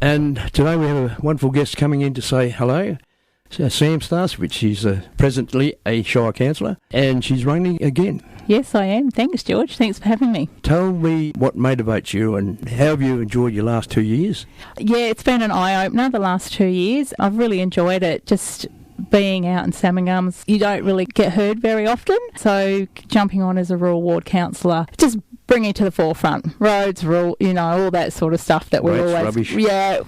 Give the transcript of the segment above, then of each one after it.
And today we have a wonderful guest coming in to say hello. Sam Starswich. She's presently a Shire Councillor, and she's running again. Yes, I am. Thanks, George. Thanks for having me. Tell me what motivates you and how have you enjoyed your last 2 years? Yeah, it's been an eye-opener the last 2 years. I've really enjoyed it. Just being out in Salmon Gums, you don't really get heard very often. So jumping on as a rural ward councillor, just bringing to the forefront roads, all that sort of stuff that we always, rubbish.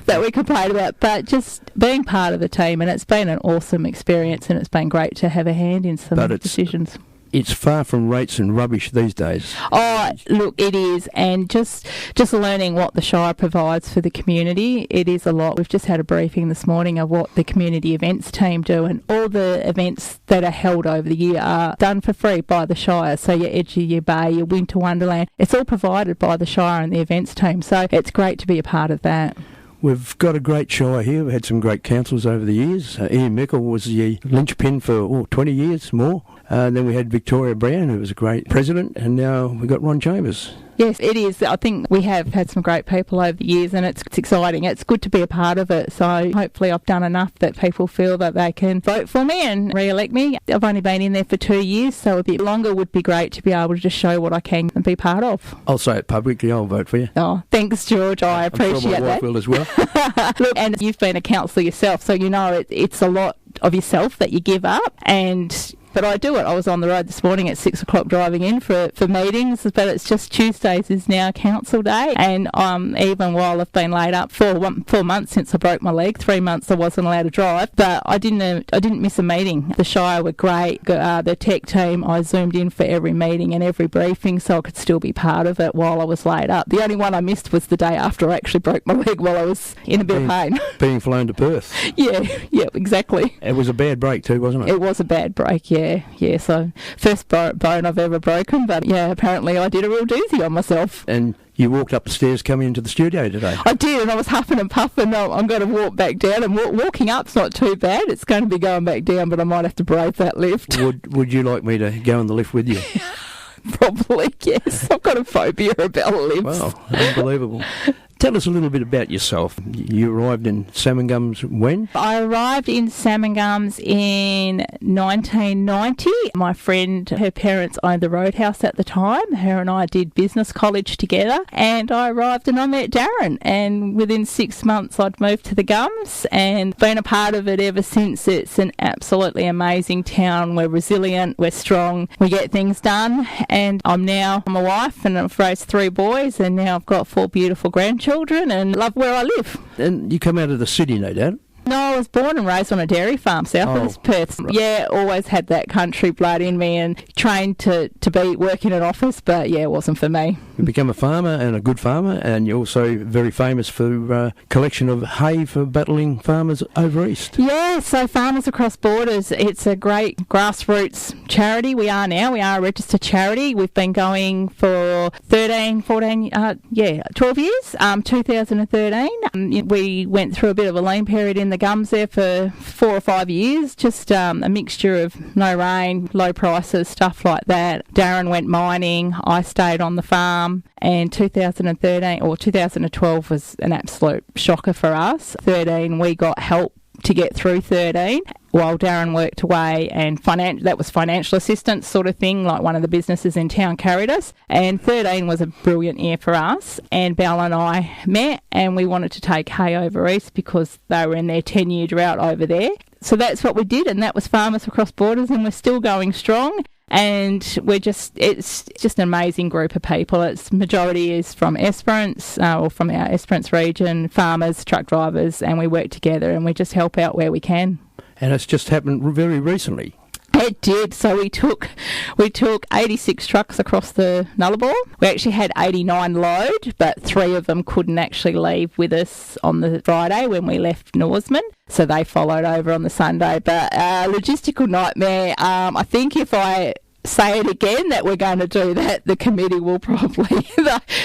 that we complain about. But just being part of the team, and it's been an awesome experience, and it's been great to have a hand in some decisions. It's far from rates and rubbish these days. Oh, look, it is. And just learning what the Shire provides for the community, it is a lot. We've just had a briefing this morning of what the community events team do, and all the events that are held over the year are done for free by the Shire. So your Edgy, your Bay, your Winter Wonderland, it's all provided by the Shire and the events team. So it's great to be a part of that. We've got a great Shire here. We've had some great councillors over the years. Ian Mickle was the linchpin for 20 years more. Then we had Victoria Brown, who was a great president, and now we've got Ron Chambers. Yes, it is. I think we have had some great people over the years, and it's exciting. It's good to be a part of it. So hopefully I've done enough that people feel that they can vote for me and re-elect me. I've only been in there for 2 years, so a bit longer would be great to be able to just show what I can and be part of. I'll say it publicly. I'll vote for you. Oh, thanks, George. I appreciate that. I'm sure my wife will as well. Look, and you've been a councillor yourself, so you know it's a lot of yourself that you give up, but I do it. I was on the road this morning at 6 o'clock driving in for meetings, but it's just Tuesdays is now council day, and even while I've been laid up for 4 months since I broke my leg, 3 months I wasn't allowed to drive, but I didn't miss a meeting. The Shire were great. The tech team, I zoomed in for every meeting and every briefing so I could still be part of it while I was laid up. The only one I missed was the day after I actually broke my leg while I was in a bit of pain. Being flown to Perth. Yeah, exactly. It was a bad break too, wasn't it? It was a bad break, yeah. So first bone I've ever broken, but yeah, apparently I did a real doozy on myself. And you walked up the stairs coming into the studio today. I did, and I was huffing and puffing. I'm going to walk back down, and walking up's not too bad. It's going to be going back down, but I might have to brave that lift. Would you like me to go in the lift with you? Probably, yes. I've got a phobia about lifts. Wow, unbelievable. Tell us a little bit about yourself. You arrived in Salmon Gums when? I arrived in Salmon Gums in 1990. My friend, her parents owned the Roadhouse at the time. Her and I did business college together, and I arrived and I met Darren, and within 6 months I'd moved to the Gums and been a part of it ever since. It's an absolutely amazing town. We're resilient, we're strong, we get things done, and I'm a wife, and I've raised 3 boys, and now I've got 4 beautiful grandchildren and love where I live. And you come out of the city, no doubt? No, I was born and raised on a dairy farm south of Perth. Right. Yeah, always had that country blood in me and trained to be working in an office, but yeah, it wasn't for me. You become a farmer, and a good farmer, and you're also very famous for collection of hay for battling farmers over east. Yeah, so Farmers Across Borders, it's a great grassroots charity. We are a registered charity. We've been going for 12 years, 2013. We went through a bit of a lean period in the Gums there for 4 or 5 years, just a mixture of no rain, low prices, stuff like that. Darren went mining, I stayed on the farm, and 2012 was an absolute shocker for us. 13, we got help to get through 13 while Darren worked away, and that was financial assistance sort of thing, like one of the businesses in town carried us. And 13 was a brilliant year for us, and Belle and I met, and we wanted to take hay over east because they were in their 10-year drought over there. So that's what we did, and that was Farmers Across Borders, and we're still going strong. And it's just an amazing group of people. Its majority is from Esperance, or from our Esperance region, farmers, truck drivers, and we work together and we just help out where we can. And it's just happened very recently. It did. So we took 86 trucks across the Nullarbor. We actually had 89 load, but 3 of them couldn't actually leave with us on the Friday when we left Norseman. So they followed over on the Sunday. But logistical nightmare. I think if I say it again that we're going to do that, the committee will probably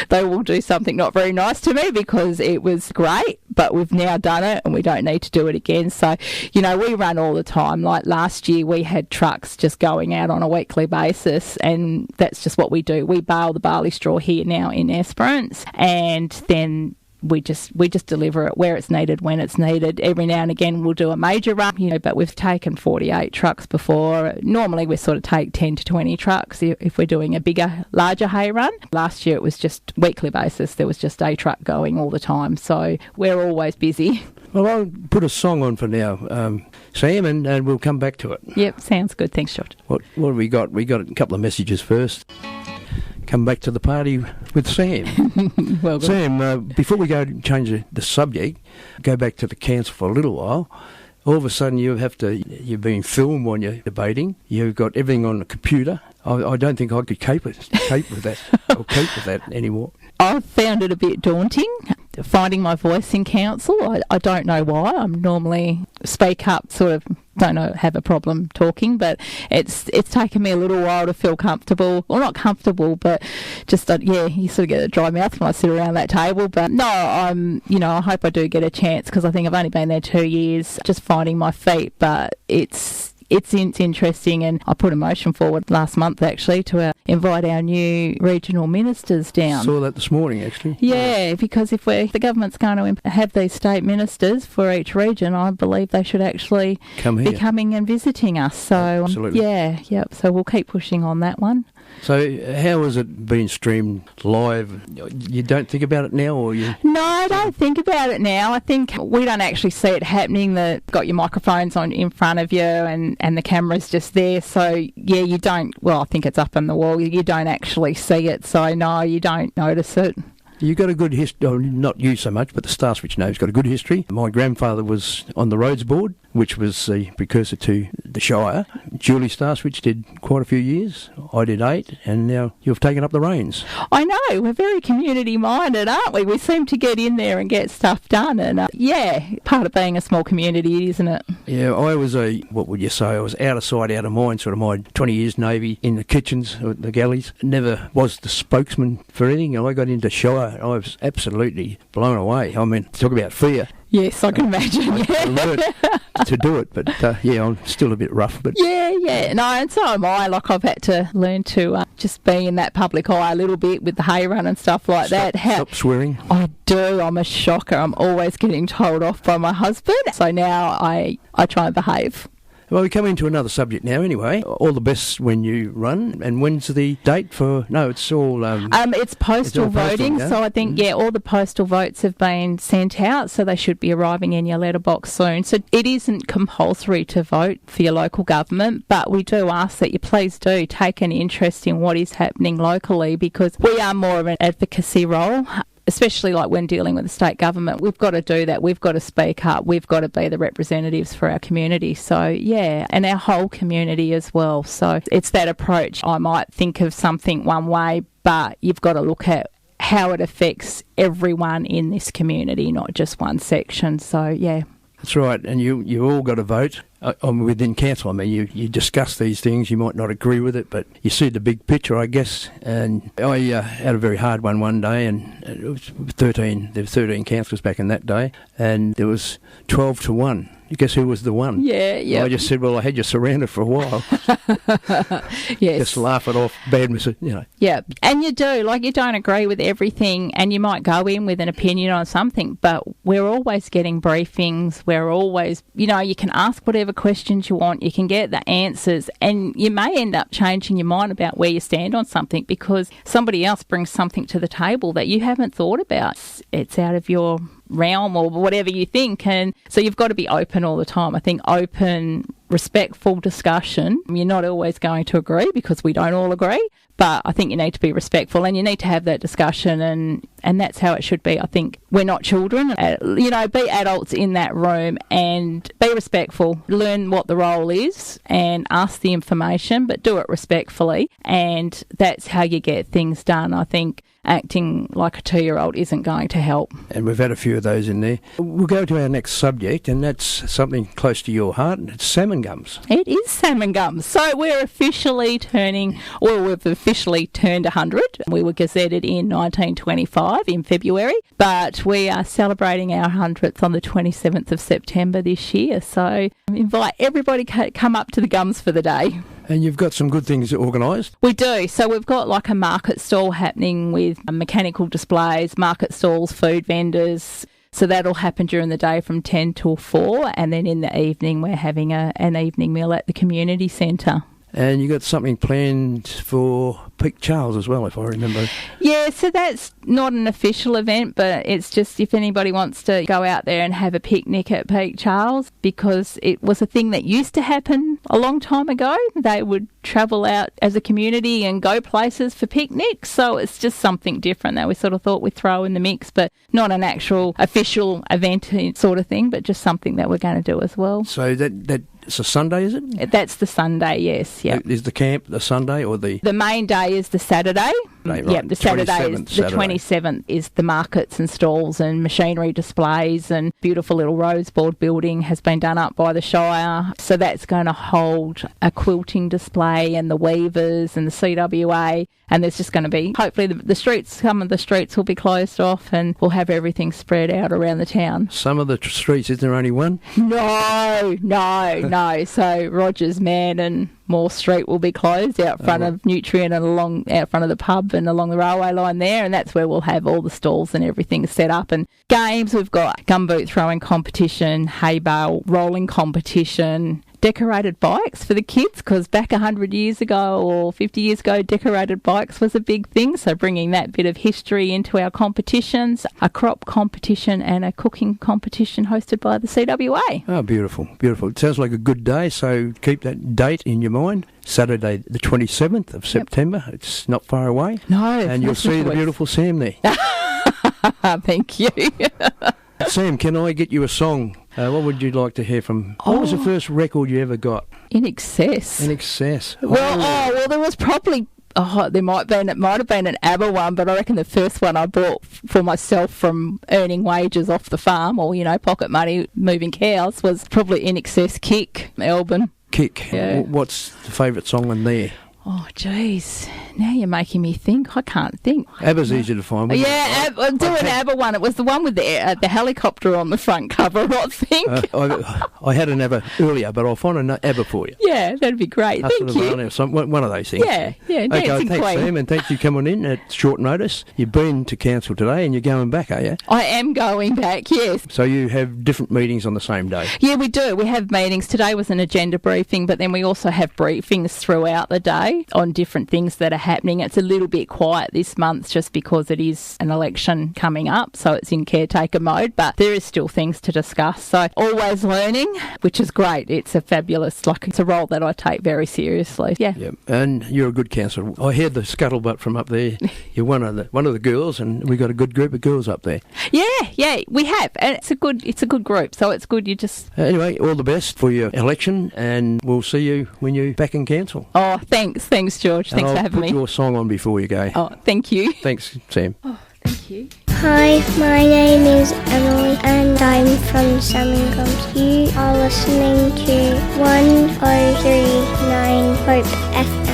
they will do something not very nice to me, because it was great, but we've now done it and we don't need to do it again. So, we run all the time. Like last year we had trucks just going out on a weekly basis, and that's just what we do. We bale the barley straw here now in Esperance, and then we just deliver it where it's needed, when it's needed. Every now and again we'll do a major run, but we've taken 48 trucks before. Normally we sort of take 10 to 20 trucks if we're doing a bigger, larger hay run. Last year it was just weekly basis. There was just a truck going all the time. So we're always busy. Well, I'll put a song on for now, Sam, and we'll come back to it. Yep, sounds good. Thanks, George. What have we got? We got a couple of messages first. Come back to the party with Sam. Well, good. Sam, before we go to change the subject, go back to the council for a little while. All of a sudden you've been filmed when you're debating. You've got everything on the computer. I don't think I could cope with that anymore. I've found it a bit daunting, finding my voice in council. I don't know why. I'm normally speak up, sort of have a problem talking, but it's taken me a little while to feel comfortable. Well, not comfortable, but just, you sort of get a dry mouth when I sit around that table. But no, I hope I do get a chance, because I think I've only been there 2 years, just finding my feet, but it's interesting, and I put a motion forward last month actually to invite our new regional ministers down. Saw that this morning actually. Yeah, because if the government's going to have these state ministers for each region, I believe they should actually be coming and visiting us. So absolutely. So we'll keep pushing on that one. So how has it been streamed live? You don't think about it now, or you? No, I don't think about it now. I think we don't actually see it happening. You've got your microphones on in front of you, and the camera's just there. So yeah, you don't. Well, I think it's up on the wall. You don't actually see it, so no, you don't notice it. You've got a good history, not you so much, but the Star Switch Nave's got a good history. My grandfather was on the Roads Board, which was the precursor to the Shire. Julie Star Switch did quite a few years. I did 8, and now you've taken up the reins. I know, we're very community-minded, aren't we? We seem to get in there and get stuff done, and part of being a small community, isn't it? Yeah, I was I was out of sight, out of mind, sort of my 20 years Navy in the kitchens, the galleys. Never was the spokesman for anything. I got into Shire. I was absolutely blown away. I mean, talk about fear. Yes, I can imagine. I learned to do it, but I'm still a bit rough. But yeah. No, and so am I. Like, I've had to learn to just be in that public eye a little bit with the hay run and stuff like that. Stop swearing. I do. I'm a shocker. I'm always getting told off by my husband. So now I try and behave. Well, we come into another subject now anyway. All the best when you run. And when's the date for... No, it's all... it's postal voting. So I think, all the postal votes have been sent out, so they should be arriving in your letterbox soon. So it isn't compulsory to vote for your local government, but we do ask that you please do take an interest in what is happening locally, because we are more of an advocacy role. Especially like when dealing with the state government, we've got to do that. We've got to speak up. We've got to be the representatives for our community. So, and our whole community as well. So it's that approach. I might think of something one way, but you've got to look at how it affects everyone in this community, not just one section. So, yeah. That's right, and you all got to vote within council. I mean, you discuss these things, you might not agree with it, but you see the big picture, I guess. And I had a very hard one day, and it was 13. There were 13 councillors back in that day, and there was 12 to 1. You guess who was the one? Yeah. I just said, well, I had you surrounded for a while. Yes. Just laugh it off, bad, Yeah, and you do. Like, you don't agree with everything, and you might go in with an opinion on something, but we're always getting briefings. We're always, you can ask whatever questions you want. You can get the answers, and you may end up changing your mind about where you stand on something because somebody else brings something to the table that you haven't thought about. It's out of your realm or whatever you think, and so you've got to be open all the time. I think open, respectful discussion. You're not always going to agree because we don't all agree, but I think you need to be respectful and you need to have that discussion, and that's how it should be. I think we're not children. Be adults in that room and be respectful. Learn what the role is and ask the information, but do it respectfully, and that's how you get things done. I think acting like a 2-year-old isn't going to help. And we've had a few of those in there. We'll go to our next subject, and that's something close to your heart, and it's salmon gums. It is salmon gums. So we've officially turned 100. We were gazetted in 1925 in February, but we are celebrating our 100th on the 27th of September this year. So invite everybody to come up to the gums for the day. And you've got some good things organised. We do. So we've got like a market stall happening with mechanical displays, market stalls, food vendors. So that'll happen during the day from 10 till 4, and then in the evening we're having an evening meal at the community centre. And you got something planned for Peak Charles as well, if I remember. Yeah, so that's not an official event, but it's just if anybody wants to go out there and have a picnic at Peak Charles, because it was a thing that used to happen a long time ago. They would travel out as a community and go places for picnics, so it's just something different that we sort of thought we'd throw in the mix, but not an actual official event sort of thing, but just something that we're going to do as well. So it's a Sunday, is it? That's the Sunday, yes. Yep. Is the camp the Sunday or the... The main day is the Saturday. Right. Yep, the Saturday is the 27th is the markets and stalls and machinery displays, and beautiful little roseboard building has been done up by the Shire. So that's going to hold a quilting display and the weavers and the CWA, and there's just going to be, hopefully some of the streets will be closed off and we'll have everything spread out around the town. Some of the streets, is there only one? No. So Rogers, Man and Moore Street will be closed out front of Nutrient and along out front of the pub and along the railway line there, and that's where we'll have all the stalls and everything set up. And games, we've got gumboot throwing competition, hay bale rolling competition, decorated bikes for the kids, because back 100 years ago or 50 years ago, decorated bikes was a big thing. So bringing that bit of history into our competitions, a crop competition and a cooking competition hosted by the CWA. Oh, beautiful, beautiful. It sounds like a good day, so keep that date in your mind. Saturday the 27th of September. It's not far away. No. And you'll see the beautiful Sam there. Thank you. Sam, can I get you a song? What would you like to hear from? What was the first record you ever got? In Excess. In Excess. Well, there was probably... it might have been an ABBA one, but I reckon the first one I bought for myself from earning wages off the farm, or, pocket money, moving cows, was probably In Excess Kick, Melbourne. Kick. Yeah. What's the favourite song in there? Oh, jeez. Now you're making me think. I can't think. ABBA's easy to find. Yeah, I'm doing an ABBA one. It was the one with the helicopter on the front cover, I think. I had an ABBA earlier, but I'll find an ABBA for you. Yeah, that'd be great. Thank you. One of those things. Yeah, okay, Dancing thanks, Queen. Sam, and thanks for coming in at short notice. You've been to council today and you're going back, are you? I am going back, yes. So you have different meetings on the same day? Yeah, we do. We have meetings. Today was an agenda briefing, but then we also have briefings throughout the day on different things that are happening. It's a little bit quiet this month just because it is an election coming up, so it's in caretaker mode, but there is still things to discuss. So always learning, which is great. It's a fabulous, it's a role that I take very seriously. Yeah. Yep. And you're a good counsellor. I heard the scuttlebutt from up there. You're one of the girls, and we've got a good group of girls up there. Yeah, we have, and it's a good group. So it's good. You just anyway. All the best for your election, and we'll see you when you're back in council. Oh, thanks, George. Thanks for having me. I'll put your song on before you go. Oh, thank you. Thanks, Sam. Oh, thank you. Hi, my name is Emily and I'm from Sandringham. You are listening to 1039 Hope FM.